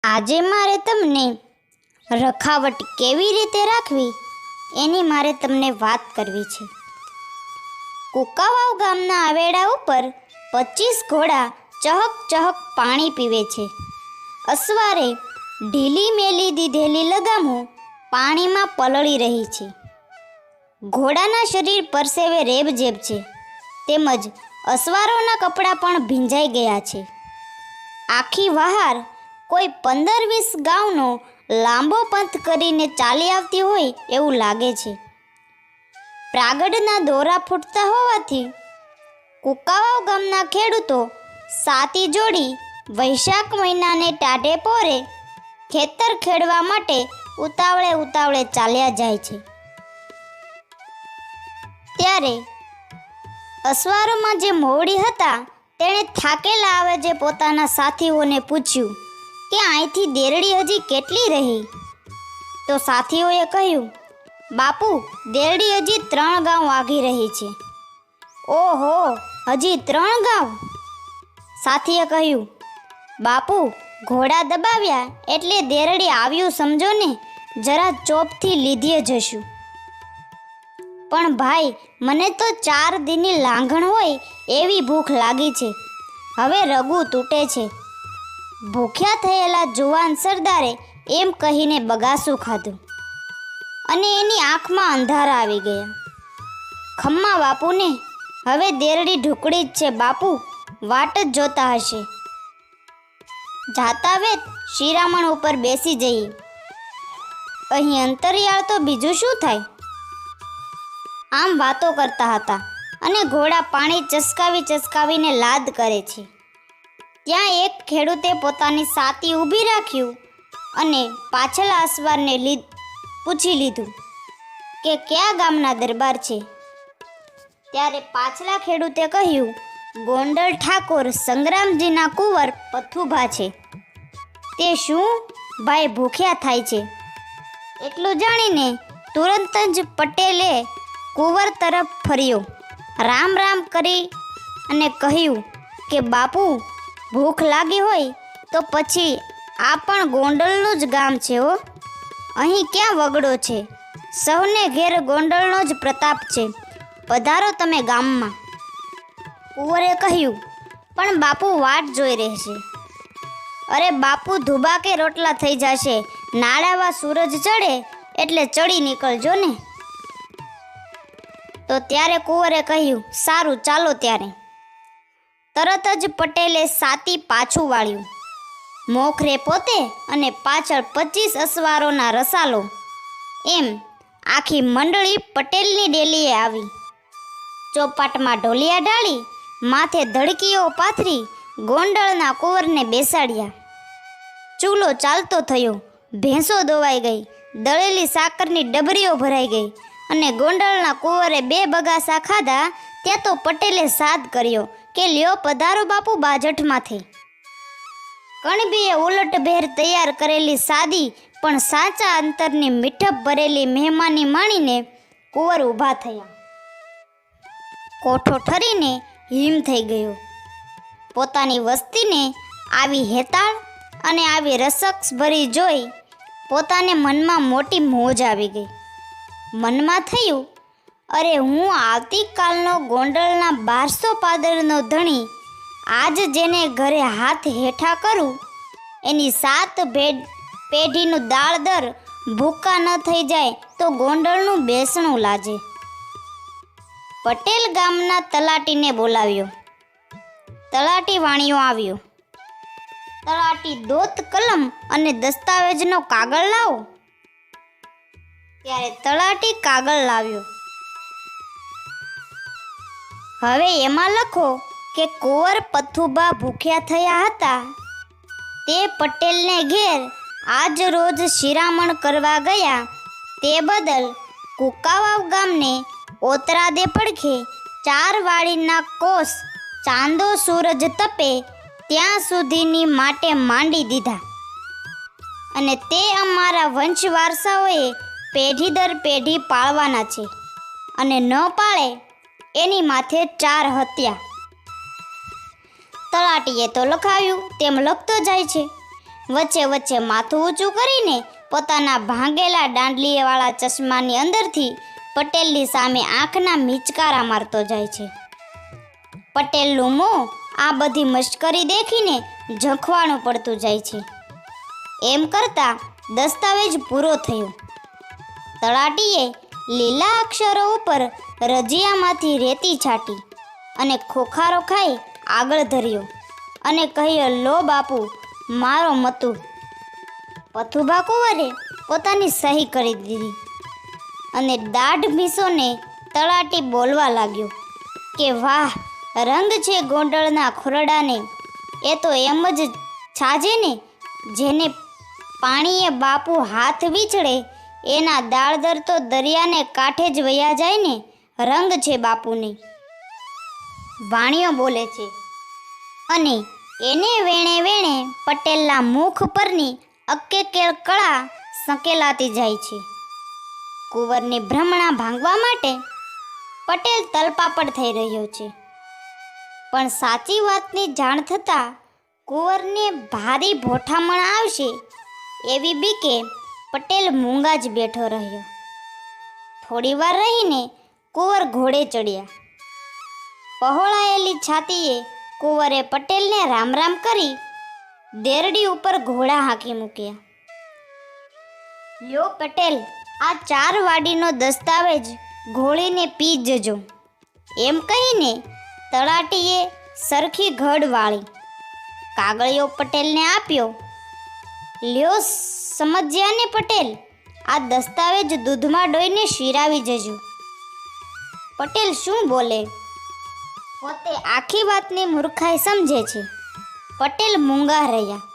આજે મારે તમને રખાવટ કેવી રીતે રાખવી એની મારે તમને વાત કરવી છે. કુકાવાવ ગામના આવેડા ઉપર 25 ઘોડા ચહક ચહક પાણી પીવે છે. અસવારે ઢીલી મેલી દીધેલી લગામો પાણીમાં પલળી રહી છે. ઘોડાના શરીર પરસેવે રેબઝેબ છે, તેમજ અસવારોના કપડાં પણ ભીંજાઈ ગયા છે. આખી વહાર કોઈ 15-20 ગાઉનો લાંબો પંથ કરીને ચાલી આવતી હોય એવું લાગે છે. પ્રાગડના દોરા ફૂટતા હોવાથી કુકાવાવ ગામના ખેડૂતો સાતી જોડી વૈશાખ મહિનાને ટાઢે પોરે ખેતર ખેડવા માટે ઉતાવળે ચાલ્યા જાય છે. ત્યારે અસવારોમાં જે મોવડી હતા તેણે થાકેલા આવેજે પોતાના સાથીઓને પૂછ્યું કે અહીંથી દેરડી હજી કેટલી રહી? તો સાથીઓએ કહ્યું, બાપુ, દેરડી હજી 3 ગાઉં આગી રહી છે. ઓહો, હજી 3 ગાઉં? સાથીએ કહ્યું, બાપુ, ઘોડા દબાવ્યા એટલે દેરડી આવ્યું સમજો ને, જરા ચોપથી લીધીએ જશું. પણ ભાઈ, મને તો 4 દીની લાંઘણ હોય એવી ભૂખ લાગી છે. હવે રગું તૂટે છે. ભૂખ્યા થયેલા જુવાન સરદારે એમ કહીને બગાસું ખાધું અને એની આંખમાં અંધારા આવી ગયા. ખમ્મા બાપુને, હવે દેરડી ઢુકડી જ છે બાપુ, વાટ જ જોતા હશે. જાતા વેત શિરામણ ઉપર બેસી જઈએ. અહીં અંતરિયાળ તો બીજું શું થાય? આમ વાતો કરતા હતા અને ઘોડા પાણી ચસકાવીને લાદ કરે છે. ત્યાં એક ખેડૂતે પોતાની સાતી ઊભી રાખ્યું અને પાછલા અસવારને પૂછી લીધું કે કયા ગામના દરબાર છે. ત્યારે પાછલા ખેડૂતે કહ્યું, ગોંડલ ઠાકોર સંગ્રામજીના કુંવર પથુભા છે. તે શું ભાઈ ભૂખ્યા થાય છે? એટલું જાણીને તુરંત જ પટેલે કુંવર તરફ ફર્યો, રામ રામ કરી અને કહ્યું કે બાપુ, ભૂખ લાગી હોય તો પછી આ પણ ગોંડલનું જ ગામ છે હો. અહીં ક્યાં વગડો છે? સૌને ઘેર ગોંડલનો જ પ્રતાપ છે. પધારો તમે ગામમાં. કુંવરે કહ્યું, પણ બાપુ વાટ જોઈ રહેશે. અરે બાપુ, ધુબા કે રોટલા થઈ જશે. નાળાવા સૂરજ ચડે એટલે ચડી નીકળજો ને. તો ત્યારે કુંવરે કહ્યું, સારું, ચાલો. ત્યારે તરત જ પટેલે સાતી પાછું વાળ્યું. મોખરે પોતે અને પાછળ 25 અસવારોના રસાલો, એમ આખી મંડળી પટેલની ડેલીએ આવી. ચોપાટમાં ઢોલિયા ઢાળી, માથે ધડકીઓ પાથરી ગોંડલના કુંવરને બેસાડ્યા. ચૂલો ચાલતો થયો, ભેંસો દોવાઈ ગઈ, દળેલી સાકરની ડબરીઓ ભરાઈ ગઈ અને ગોંડલના કુંવરે 2 બગાસા ખાધા. ત્યાં તો પટેલે સાદ કર્યો કે લ્યો પધારો બાપુ બાજઠમાંથી. કણબીએ ઉલટભેર તૈયાર કરેલી સાદી પણ સાચા અંતરની મીઠપ ભરેલી મહેમાની માણીને કુંવર ઊભા થયા. કોઠો ઠરીને હિમ થઈ ગયો. પોતાની વસ્તીને આવી હેતાળ અને આવી રસક્સ ભરી જોઈ પોતાને મનમાં મોટી મોજ આવી ગઈ. મનમાં થયું, અરે હું આવતીકાલનો ગોંડલના 1200 પાદરનો ધણી આજ જેને ઘરે હાથ હેઠા કરું એની 7 પેઢીનું દાળદર ભૂકા ન થઈ જાય તો ગોંડલનું બેસણું લાજે. પટેલ ગામના તલાટીને બોલાવ્યો. તલાટી વાણિયો આવ્યો. તલાટી, દોત, કલમ અને દસ્તાવેજનો કાગળ લાવો. ત્યારે તલાટી કાગળ લાવ્યો. હવે એમાં લખો કે કુંવર પથુભા ભૂખ્યા થયા હતા. તે પટેલને ઘેર આજ રોજ શિરામણ કરવા ગયા તે બદલ કુકાવાવ ગામને ઓતરાદે પડખે 4 વાળીના કોસ ચાંદો સૂરજ તપે ત્યાં સુધીની માટે માંડી દીધા અને તે અમારા વંશ વારસાઓએ પેઢી દર પેઢી પાળવાના છે અને ન પાળે એની માથે 4 હત્યા. તલાટીએ તો લખાવ્યું તેમ લખતો જાય છે. વચ્ચે વચ્ચે માથું ઊંચું કરીને પોતાના ભાંગેલા દાંડલીવાળા ચશ્માની અંદરથી પટેલની સામે આંખના મીચકારા મારતો જાય છે. પટેલનું મોં આ બધી મશ્કરી દેખીને ઝંખવાણું પડતું જાય છે. એમ કરતાં દસ્તાવેજ પૂરો થયો. તલાટીએ લીલા અક્ષરો ઉપર રજિયામાંથી રેતી છાંટી અને ખોખારો ખાઈ આગળ ધર્યો અને કહ્યો, લો બાપુ, મારો મતું. પથુભા કુંવરે પોતાની સહી કરી દીધી અને દાઢ મીસોને તલાટી બોલવા લાગ્યો કે વાહ, રંગ છે ગોંડલના ખોરડાને. એ તો એમ જ છાજે ને, જેને પાણીએ બાપુ હાથ વીછળે એના દાળદર તો દરિયાને કાંઠે જ વયા જાય ને. રંગ છે બાપુને. વાણિયો બોલે છે અને એને વેણે વેણે પટેલના મુખ પરની અક્કેકેળ કળા સંકેલાતી જાય છે. કુંવરની ભ્રમણા ભાંગવા માટે પટેલ તલપાપડ થઈ રહ્યો છે. પણ સાચી વાતની જાણ થતાં કુંવરને ભારી ભોઠામણ આવશે એવી બીકે પટેલ મૂંગા જ બેઠો રહ્યો. થોડી વાર રહીને કુંવર ઘોડે ચડ્યા. પહોળાયેલી છાતીએ કુંવરે પટેલને રામ રામ કરી દેરડી ઉપર ઘોડા હાંકી મૂક્યા. લ્યો પટેલ, આ 4 વાડીનો દસ્તાવેજ ઘોળીને પી જજો. એમ કહીને તલાટીએ સરખી ઘડ વાળી કાગળિયો પટેલને આપ્યો. લ્યો સમજ્યા ને પટેલ, આ દસ્તાવેજ દૂધમાં ડોઈને શીરાવી જજો. પટેલ શું બોલે? પોતે આખી વાતની મૂર્ખાઈ સમજે છે. પટેલ મૂંગા રહ્યા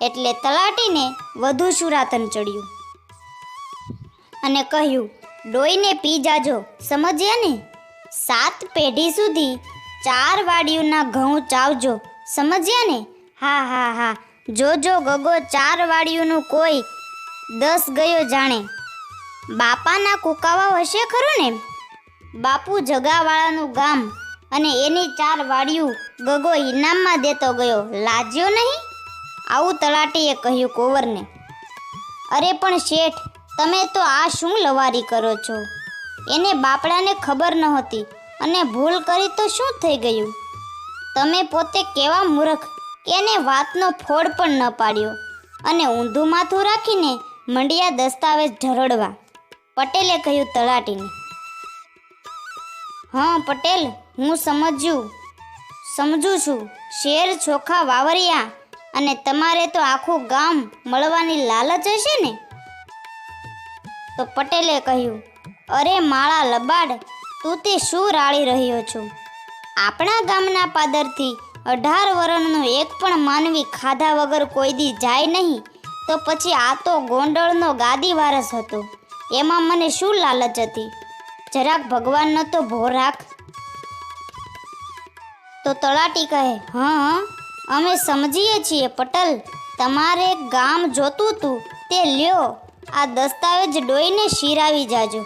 એટલે તલાટીને વધુ સુરાતન ચડ્યું અને કહ્યું, ડોઈને પી જાજો, સમજ્યા ને? 7 પેઢી સુધી 4 વાડીઓના ઘઉં ચાવજો, સમજ્યા ને? હા હા હા, જોજો ગગો, 4 વાડીઓનું કોઈ 10 ગયો જાણે. બાપાના કુકાવા હશે ખરું ને? બાપુ જગાવાળાનું ગામ અને એની 4 વાડીયું ગગો ઇનામમાં દેતો ગયો, લાજ્યો નહીં? આવું તલાટીએ કહ્યું કુંવરને. અરે પણ શેઠ, તમે તો આ શું લવારી કરો છો? એને બાપડાને ખબર નહોતી અને ભૂલ કરી તો શું થઈ ગયું? તમે પોતે કેવા મૂર્ખ કે એને વાતનો ફોડ પણ ન પાડ્યો અને ઊંધું માથું રાખીને મંડ્યા દસ્તાવેજ ઢરડવા. પટેલે કહ્યું તલાટીને. હા પટેલ, હું સમજું છું. શેર ચોખા વાવરિયા અને તમારે તો આખું ગામ મળવાની લાલચ હશે ને? તો પટેલે કહ્યું, અરે માળા લબાડ, તું તે શું રાળી રહ્યો છો? આપણા ગામના પાદરથી 18 વર્ષનો એક પણ માનવી ખાધા વગર કોઈ દી જાય નહીં, તો પછી આ તો ગોંડલનો ગાદી વારસ હતો. એમાં મને શું લાલચ હતી? જરાક ભગવાનનો તો ભો રાખ. તો તલાટી કહે, હા, અમે સમજીએ છીએ પટેલ, તમારે ગામ જોતું તું તે લ્યો, આ દસ્તાવેજ ડોઈને શીરાવી જાજો,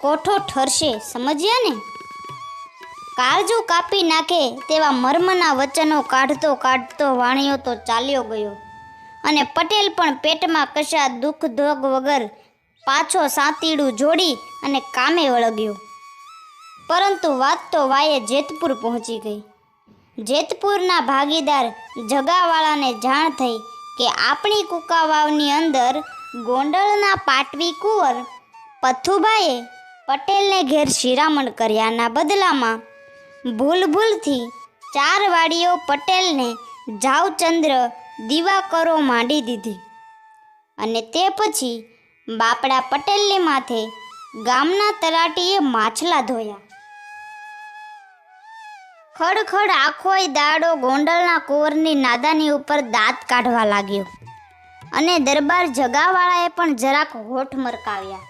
કોઠો ઠરશે, સમજ્યા ને? કાળજું કાપી નાખે તેવા મર્મના વચનો કાઢતો કાઢતો વાણિયો તો ચાલ્યો ગયો અને પટેલ પણ પેટમાં કશા દુઃખ ધોગ વગર પાછો સાંતીડું જોડી અને કામે વળગ્યો. પરંતુ વાત તો વાયે જેતપુર પહોંચી ગઈ. જેતપુરના ભાગીદાર જગાવાળાને જાણ થઈ કે આપણી કુકાવાવની અંદર ગોંડલના પાટવી કુંવર પથુભાઈએ પટેલને ઘેર શિરામણ કર્યાના બદલામાં ભૂલથી 4 વાડીઓ પટેલને જાવચંદ્ર દિવાકરો માંડી દીધી અને તે પછી બાપડા પટેલને માથે ગામના તલાટીએ માછલા ધોયા. ખડખડ આખોય દાડો ગોંડલના કુંવરની નાદાની ઉપર દાંત કાઢવા લાગ્યો અને દરબાર જગાવાળાએ પણ જરાક હોઠ મરકાવ્યા.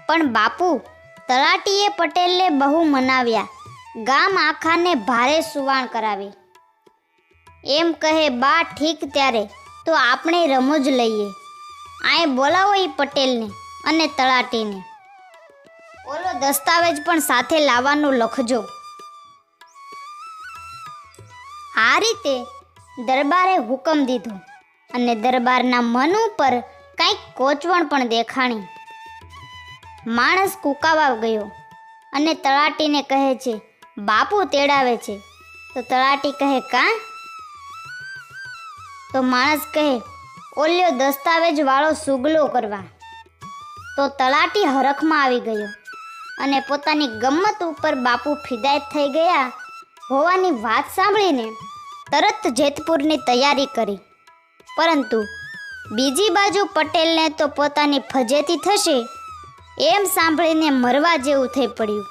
પણ બાપુ તલાટીએ પટેલને બહુ મનાવ્યા, ગામ આખાને ભારે સુવાણ કરાવી. એમ કહે, બા ઠીક, ત્યારે તો આપણે રમૂજ લઈએ. આએ બોલાવો એ પટેલને અને તલાટીને. ઓલો દસ્તાવેજ પણ સાથે લાવવાનું લખજો. આ રીતે દરબારે હુકમ દીધો અને દરબારના મન ઉપર કાંઈક કોચવણ પણ દેખાણી. માણસ કૂકાવા ગયો અને તલાટીને કહે છે, બાપુ તેડાવે છે. તો તલાટી કહે, કાં? તો માણસ કહે, ઓલ્યો દસ્તાવેજ વાળો સુગલો કરવા. તો તલાટી હરખમાં આવી ગયો અને પોતાની ગમ્મત ઉપર બાપુ ફિદાયત થઈ ગયા હોવાની વાત સાંભળીને તરત જેતપુરની તૈયારી કરી. પરંતુ બીજી બાજુ પટેલને તો પોતાની ફજેતી થશે એમ સાંભળીને મરવા જેવું થઈ પડ્યું.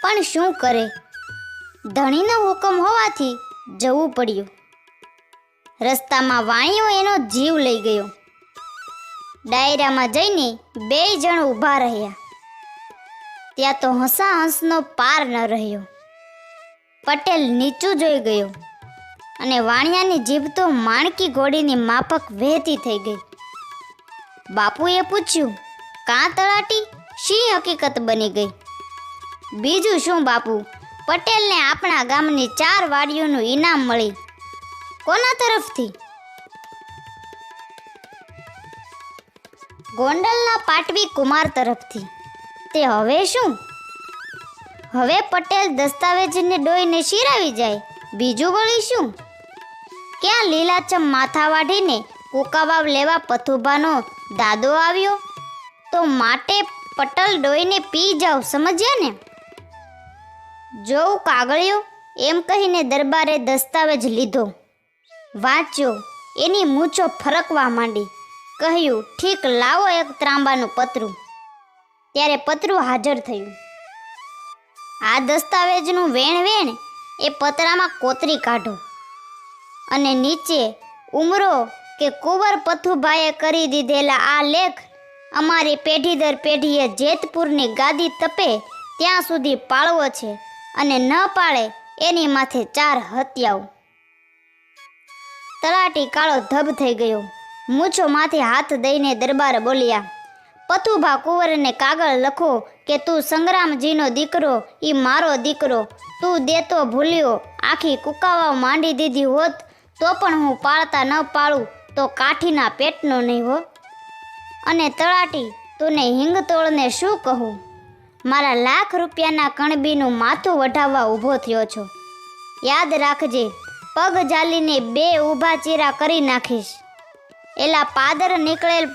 પણ શું કરે, ધણીનો હુકમ હોવાથી જવું પડ્યું. રસ્તામાં વાણિયો એનો જીવ લઈ ગયો. ડાયરામાં જઈને 2 જણ ઊભા રહ્યા. ત્યાં તો હંસાહંસનો પાર ન રહ્યો. પટેલ નીચું જોઈ ગયો અને વાણિયાની જીભ તો માણકી ઘોડીની માફક વહેતી થઈ ગઈ. બાપુએ પૂછ્યું, કાં તલાટી, શી હકીકત બની ગઈ? બીજું શું બાપુ, પટેલને આપણા ગામની 4 વાડીઓનું ઇનામ મળી. કોના તરફથી? ગોંડલના પાટવી કુમાર તરફથી. તે હવે શું? હવે પટેલ દસ્તાવેજને ડોઈને શિરાવી જાય, બીજું વળી શું? ક્યાં લીલાચમ માથા વાઢીને કુકાવાવ લેવા પથુભાનો દાદો આવ્યો? તો માટે પટલ ડોઈને પી જાવ, સમજ્યા ને? જોઉં કાગળિયો, એમ કહીને દરબારે દસ્તાવેજ લીધો, વાંચ્યો. એની મૂછો ફરકવા માંડી. કહ્યું, ઠીક, લાવો એક ત્રાંબાનું પતરું. ત્યારે પતરું હાજર થયું. આ દસ્તાવેજનું વેણ એ પતરામાં કોતરી કાઢો અને નીચે ઉમરો કે કુંવર પથુભાઈએ કરી દીધેલા આ લેખ અમારી પેઢી દર પેઢીએ જેતપુરની ગાદી તપે ત્યાં સુધી પાળવો છે અને ન પાળે એની માથે 4 હત્યાઓ. તલાટી કાળો ધબ થઈ ગયો. મૂછો માથે હાથ દઈને દરબાર બોલ્યા, પથુભા કુંવરને કાગળ લખો કે તું સંગ્રામજીનો દીકરો, ઈ મારો દીકરો. તું દેતો ભૂલ્યો. આખી કુકાવાવ માંડી દીધી હોત તો પણ હું પાળતા ન પાળું તો કાઠીના પેટનો નહીં હો. અને તલાટી, તુને હિંગતોળને શું કહું? મારા લાખ રૂપિયાના કણબીનું માથું વઢાવવા ઊભો થયો છો. યાદ રાખજે, પગ જાલીને 2 ઊભા ચીરા કરી નાખીશ. એલા પાદર નીકળેલ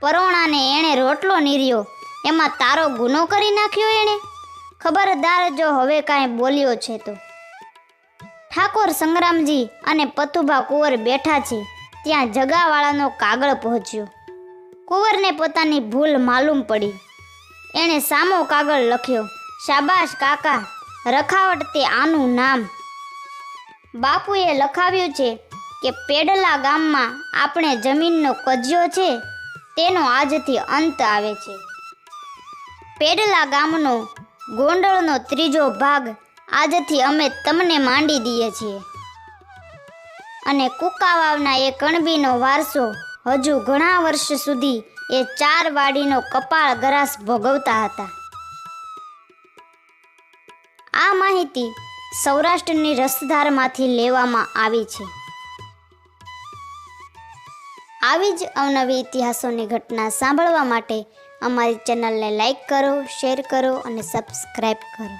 પરોણાને એણે રોટલો નીર્યો, એમાં તારો ગુનો કરી નાખ્યો એણે. ખબરદાર જો હવે કાંઈ બોલ્યો છે તો. ઠાકોર સંગ્રામજી અને પથુભા કુંવર બેઠા છે ત્યાં જગાવાળાનો કાગળ પહોંચ્યો. કુંવરને પોતાની ભૂલ માલુમ પડી. એણે સામો કાગળ લખ્યો, શાબાશ કાકા, રખાવટ તે આનું નામ. બાપુએ લખાવ્યું છે કે પેડલા ગામમાં આપણે જમીનનો કજિયો છે તેનો આજથી અંત આવે છે. પેડલા ગામનો ગોંડલનો 3જો ભાગ આજથી અમે તમને માંડી દઈએ છીએ. અને કુકાવાવના એ કણબીનો વારસો હજુ ઘણા વર્ષ સુધી એ 4 વાડીનો કપાળ ગરાસ ભોગવતા હતા. આ માહિતી સૌરાષ્ટ્રની રસધારમાંથી લેવામાં આવી છે. આવી જ અવનવી ઇતિહાસોની ઘટના સાંભળવા માટે અમારી ચેનલને લાઈક કરો, શેર કરો અને સબસ્ક્રાઈબ કરો.